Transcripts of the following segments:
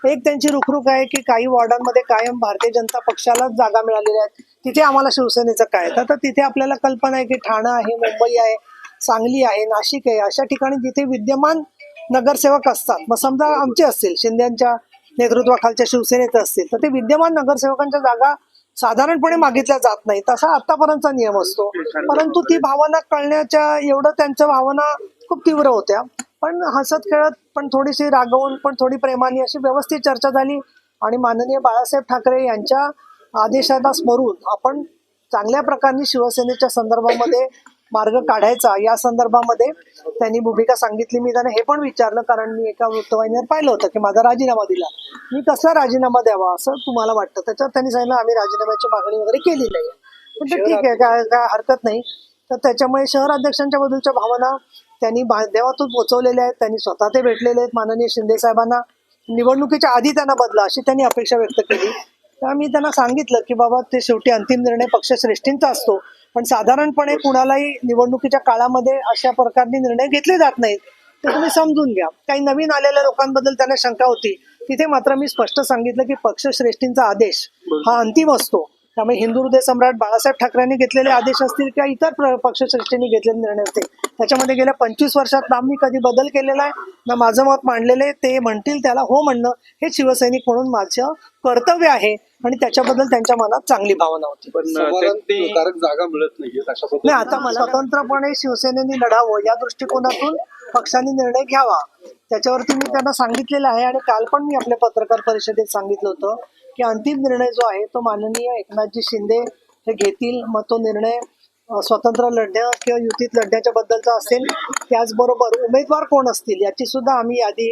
एक त्यांची रुखरुख आहे की काही वॉर्डांमध्ये कायम भारतीय जनता पक्षालाच जागा मिळालेल्या आहेत, तिथे आम्हाला शिवसेनेचं काय. तर तिथे आपल्याला कल्पना आहे की ठाणा आहे, मुंबई आहे, सांगली आहे, नाशिक आहे, अशा ठिकाणी जिथे विद्यमान नगरसेवक असतात. मग समजा आमचे असतील, शिंदेच्या नेतृत्वाखालच्या शिवसेनेचे असतील, तर ते विद्यमान नगरसेवकांच्या जागा साधारणपणे मागितल्या जात नाही, तसा आतापर्यंतचा नियम असतो. परंतु ती भावना कळण्याच्या एवढं त्यांच्या भावना खूप तीव्र होत्या. पण हसत खेळत, पण थोडीशी रागवून, पण थोडी प्रेमाने अशी व्यवस्थित चर्चा झाली आणि माननीय बाळासाहेब ठाकरे यांच्या आदेशाला स्मरून आपण चांगल्या प्रकारे शिवसेनेच्या संदर्भामध्ये मार्ग काढायचा या संदर्भामध्ये त्यांनी भूमिका सांगितली. मी त्यांना हे पण विचारलं, कारण मी एका वृत्तवाहिनीवर पाहिलं होतं की माझा राजीनामा दिला. मी कसला राजीनामा द्यावा असं तुम्हाला वाटतं? त्याच्यावर त्यांनी सांगितलं आम्ही राजीनाम्याची मागणी वगैरे केली नाही. म्हणजे ठीक आहे, काय हरकत नाही. तर त्याच्यामुळे शहर अध्यक्षांच्या बद्दलच्या भावना त्यांनी माध्यमातून पोहोचवलेल्या आहेत. त्यांनी स्वतः ते भेटलेले आहेत माननीय शिंदे साहेबांना. निवडणुकीच्या आधी त्यांना बदला अशी त्यांनी अपेक्षा व्यक्त केली. तर मी त्यांना सांगितलं की बाबा ते शेवटी अंतिम निर्णय पक्षश्रेष्ठींचा असतो, पण साधारणपणे कुणालाही निवडणुकीच्या काळामध्ये अशा प्रकारचे निर्णय घेतले जात नाहीत. ते तुम्ही समजून घ्या. काही नवीन आलेल्या लोकांबद्दल त्यांना शंका होती, तिथे मात्र मी स्पष्ट सांगितलं की पक्षश्रेष्ठींचा आदेश हा अंतिम असतो. त्यामुळे हिंदू हृदय सम्राट बाळासाहेब ठाकरेंनी घेतलेले आदेश असतील किंवा इतर पक्षश्रेष्ठींनी घेतलेले निर्णय असतील, त्याच्यामध्ये गेल्या 25 वर्षात ना मी कधी बदल केलेला आहे ना माझं मत मांडलेलं आहे. ते म्हणतील त्याला हो म्हणणं हे शिवसैनिक म्हणून माझं कर्तव्य आहे आणि त्याच्याबद्दल त्यांच्या मनात चांगली भावना होती. जागा मिळत नाही, आता मला स्वतंत्रपणे शिवसेनेने लढावं या दृष्टिकोनातून पक्षाने निर्णय घ्यावा, त्याच्यावरती मी त्यांना सांगितलेलं आहे. आणि काल पण मी आपल्या पत्रकार परिषदेत सांगितलं होतं की अंतिम निर्णय जो आहे तो माननीय एकनाथजी शिंदे हे घेतील. मग तो निर्णय स्वतंत्र लढण्या किंवा युतीत लढण्याच्या बद्दलचा असेल. त्याचबरोबर उमेदवार कोण असतील याची सुद्धा आम्ही यादी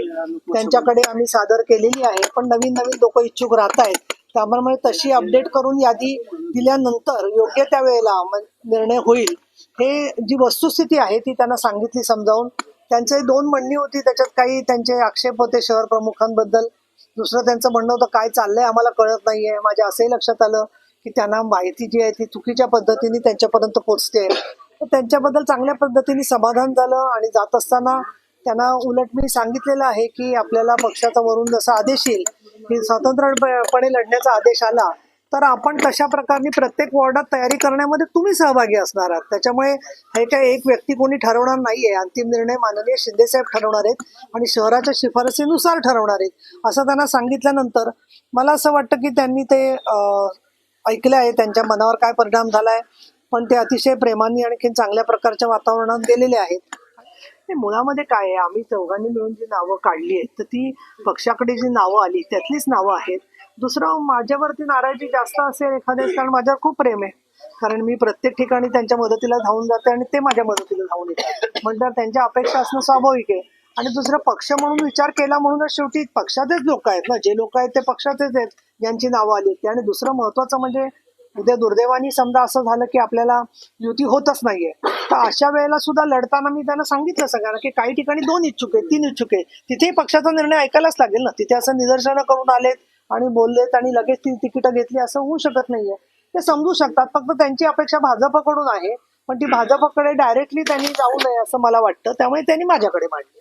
त्यांच्याकडे आम्ही सादर केलेली आहे. पण नवीन लोक इच्छुक राहत आहेत, त्यामुळे तशी अपडेट करून यादी दिल्यानंतर योग्य त्या वेळेला निर्णय होईल. हे जी वस्तुस्थिती आहे ती त्यांना सांगितली समजावून. त्यांचे 2 म्हणणी होती, त्याच्यात काही त्यांचे आक्षेप होते शहर प्रमुखांबद्दल. दुसरं त्यांचं म्हणणं होतं काय चाललंय आम्हाला कळत नाहीये. माझ्या असंही लक्षात आलं की त्यांना माहिती जी आहे ती चुकीच्या पद्धतीने त्यांच्यापर्यंत पोहोचते. तर त्यांच्याबद्दल चांगल्या पद्धतीने समाधान झालं. आणि जात असताना त्यांना उलट मी सांगितलेलं आहे की आपल्याला पक्षाचा वरून जसा आदेश येईल की स्वतंत्रपणे लढण्याचा आदेश आला तर आपण तशा प्रकारे प्रत्येक वॉर्डात तयारी करण्यामध्ये तुम्ही सहभागी असणार आहात. त्याच्यामुळे हे काय एक व्यक्ती कोणी ठरवणार नाहीये. अंतिम निर्णय माननीय शिंदेसाहेब ठरवणार आहेत आणि शहराच्या शिफारसीनुसार ठरवणार आहेत असं त्यांना सांगितल्यानंतर मला असं वाटतं की त्यांनी ते ऐकले आहे. त्यांच्या मनावर काय परिणाम झालाय, पण ते अतिशय प्रेमाने आणखी चांगल्या प्रकारच्या वातावरणात गेलेले आहेत. मुळामध्ये काय आहे, आम्ही चौघांनी मिळून जी नावं काढली आहेत तर ती पक्षाकडे जी नावं आली त्यातलीच नावं आहेत. दुसरं माझ्यावरती नाराजी जास्त असेल एखाद्या, कारण माझ्यावर खूप प्रेम आहे. कारण मी प्रत्येक ठिकाणी त्यांच्या मदतीला धावून जाते आणि ते माझ्या मदतीला धावून येतात. म्हणजे त्यांच्या अपेक्षा असणं स्वाभाविक आहे. आणि दुसरं पक्ष म्हणून विचार केला म्हणूनच शेवटी पक्षाचेच लोक आहेत ना, जे लोक आहेत ते पक्षाचेच आहेत ज्यांची नावं आली होती. आणि दुसरं महत्वाचं म्हणजे उद्या दुर्दैवानी समजा असं झालं की आपल्याला युती होतच नाहीये, तर अशा वेळेला सुद्धा लढताना मी त्यांना सांगितलं सगळ्यांना की काही ठिकाणी 2 इच्छुक आहेत, 3 इच्छुक आहेत, तिथेही पक्षाचा निर्णय ऐकायलाच लागेल ना. तिथे असं निदर्शनं करून आलेत आणि बोललेत आणि लगेच ती तिकीटं घेतली असं होऊ शकत नाहीये. ते समजू शकतात. फक्त त्यांची अपेक्षा भाजपकडून आहे, पण ती भाजपकडे डायरेक्टली त्यांनी जाऊ नये असं मला वाटतं. त्यामुळे त्यांनी माझ्याकडे मांडली.